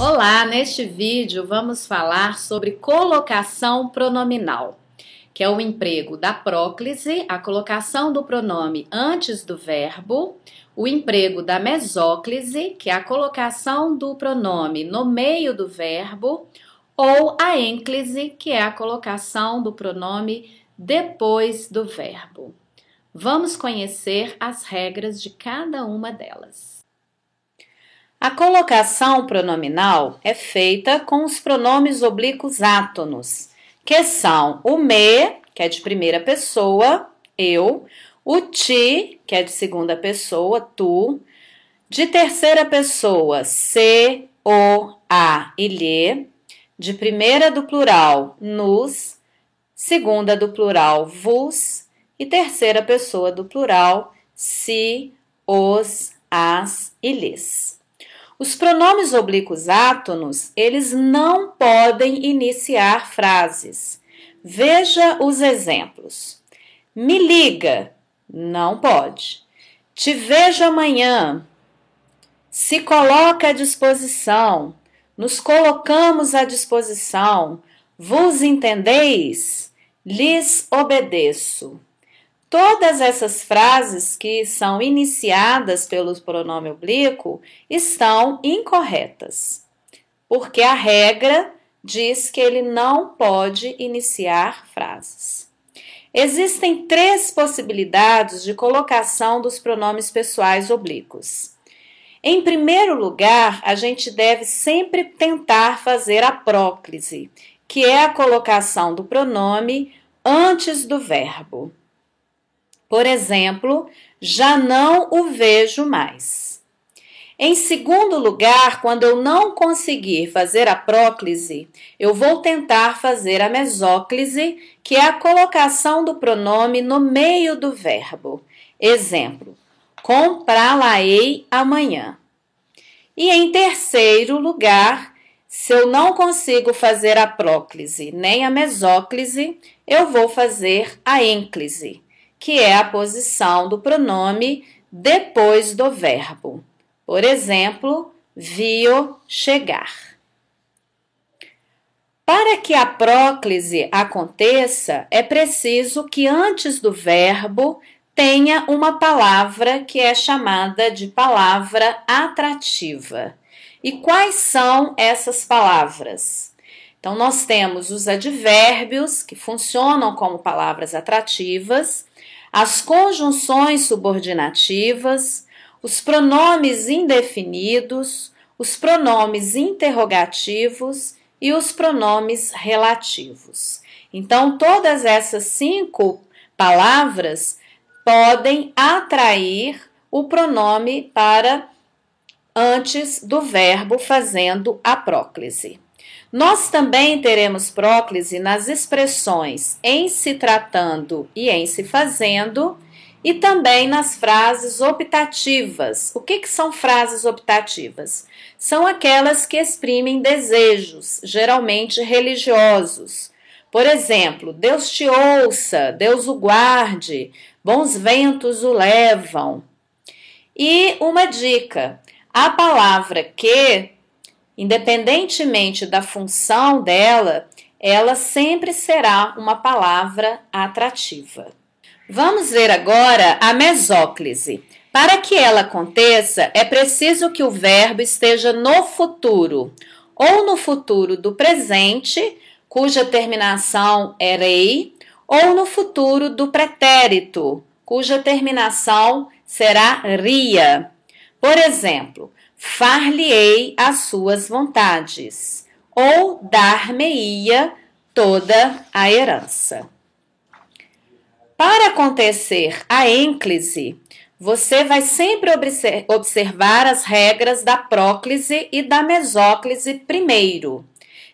Olá, neste vídeo vamos falar sobre colocação pronominal, que é o emprego da próclise, a colocação do pronome antes do verbo, o emprego da mesóclise, que é a colocação do pronome no meio do verbo, ou a ênclise, que é a colocação do pronome depois do verbo. Vamos conhecer as regras de cada uma delas. A colocação pronominal é feita com os pronomes oblíquos átonos, que são o me, que é de primeira pessoa, eu, o ti, que é de segunda pessoa, tu, de terceira pessoa, se, o, a e lhe, de primeira do plural, nos, segunda do plural, vos, e terceira pessoa do plural, se, os, as e lhes. Os pronomes oblíquos átonos, eles não podem iniciar frases. Veja os exemplos. Me liga, não pode. Te vejo amanhã. Se coloca à disposição. Nos colocamos à disposição. Vos entendeis? Lhes obedeço. Todas essas frases que são iniciadas pelo pronome oblíquo estão incorretas, porque a regra diz que ele não pode iniciar frases. Existem 3 possibilidades de colocação dos pronomes pessoais oblíquos. Em primeiro lugar, a gente deve sempre tentar fazer a próclise, que é a colocação do pronome antes do verbo. Por exemplo, já não o vejo mais. Em segundo lugar, quando eu não conseguir fazer a próclise, eu vou tentar fazer a mesóclise, que é a colocação do pronome no meio do verbo. Exemplo, comprá-la-ei amanhã. E em terceiro lugar, se eu não consigo fazer a próclise nem a mesóclise, eu vou fazer a ênclise, que é a posição do pronome depois do verbo. Por exemplo, vi-o chegar. Para que a próclise aconteça, é preciso que antes do verbo tenha uma palavra que é chamada de palavra atrativa. E quais são essas palavras? Então, nós temos os advérbios, que funcionam como palavras atrativas, as conjunções subordinativas, os pronomes indefinidos, os pronomes interrogativos e os pronomes relativos. Então, todas essas 5 palavras podem atrair o pronome para antes do verbo fazendo a próclise. Nós também teremos próclise nas expressões em se tratando e em se fazendo e também nas frases optativas. O que são frases optativas? São aquelas que exprimem desejos, geralmente religiosos. Por exemplo, Deus te ouça, Deus o guarde, bons ventos o levam. E uma dica, a palavra que, independentemente da função dela, ela sempre será uma palavra atrativa. Vamos ver agora a mesóclise. Para que ela aconteça, é preciso que o verbo esteja no futuro, ou no futuro do presente, cuja terminação é rei, ou no futuro do pretérito, cuja terminação será ria. Por exemplo, far-lhe-ei as suas vontades, ou dar-me-ia toda a herança. Para acontecer a ênclise, você vai sempre observar as regras da próclise e da mesóclise primeiro.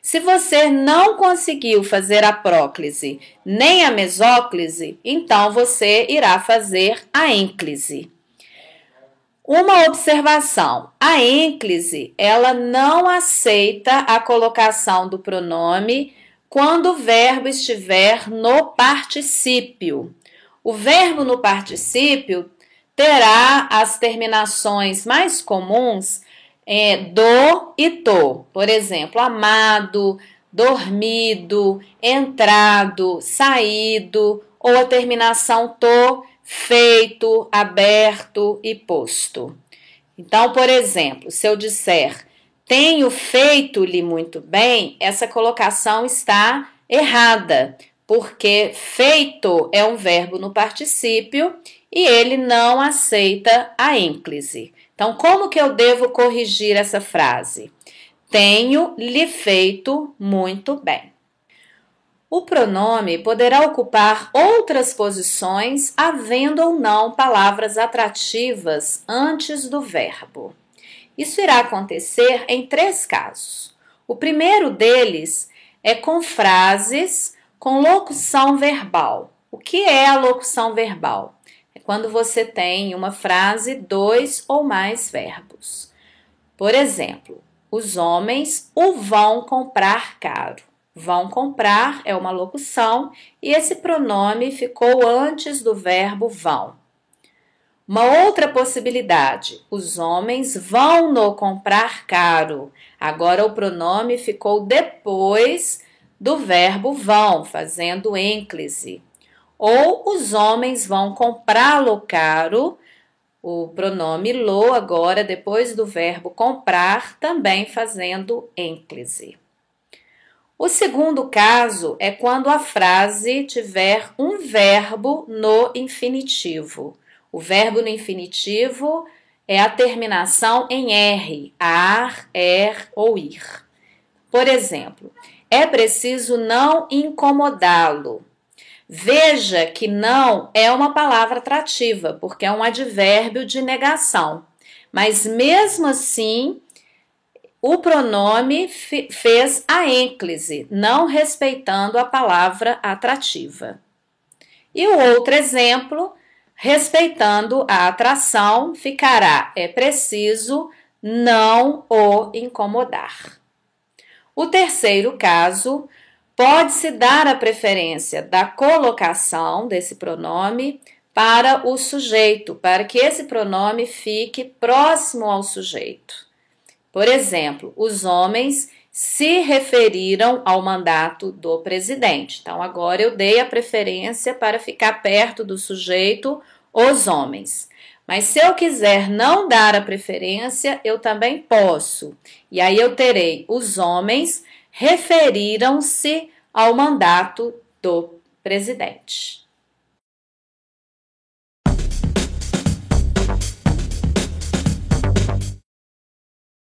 Se você não conseguiu fazer a próclise nem a mesóclise, então você irá fazer a ênclise. Uma observação, a ênclise, ela não aceita a colocação do pronome quando o verbo estiver no particípio. O verbo no particípio terá as terminações mais comuns do e tô. Por exemplo, amado, dormido, entrado, saído, ou a terminação tô, feito, aberto e posto. Então, por exemplo, se eu disser tenho feito-lhe muito bem, essa colocação está errada, porque feito é um verbo no particípio e ele não aceita a ênclise. Então, como que eu devo corrigir essa frase? Tenho lhe feito muito bem. O pronome poderá ocupar outras posições, havendo ou não palavras atrativas antes do verbo. Isso irá acontecer em 3 casos. O primeiro deles é com frases com locução verbal. O que é a locução verbal? É quando você tem uma frase 2 ou mais verbos. Por exemplo, os homens o vão comprar caro. Vão comprar é uma locução e esse pronome ficou antes do verbo vão. Uma outra possibilidade, os homens vão no comprar caro. Agora o pronome ficou depois do verbo vão, fazendo ênclise. Ou os homens vão comprá-lo caro, o pronome lo agora depois do verbo comprar, também fazendo ênclise. O segundo caso é quando a frase tiver um verbo no infinitivo. O verbo no infinitivo é a terminação em R, ar, ou ir. Por exemplo, é preciso não incomodá-lo. Veja que não é uma palavra atrativa, porque é um advérbio de negação. Mas mesmo assim, o pronome fez a ênclise, não respeitando a palavra atrativa. E o outro exemplo, respeitando a atração, ficará é preciso não o incomodar. O terceiro caso, pode-se dar a preferência da colocação desse pronome para o sujeito, para que esse pronome fique próximo ao sujeito. Por exemplo, os homens se referiram ao mandato do presidente. Então, agora eu dei a preferência para ficar perto do sujeito, os homens. Mas se eu quiser não dar a preferência, eu também posso. E aí eu terei os homens referiram-se ao mandato do presidente.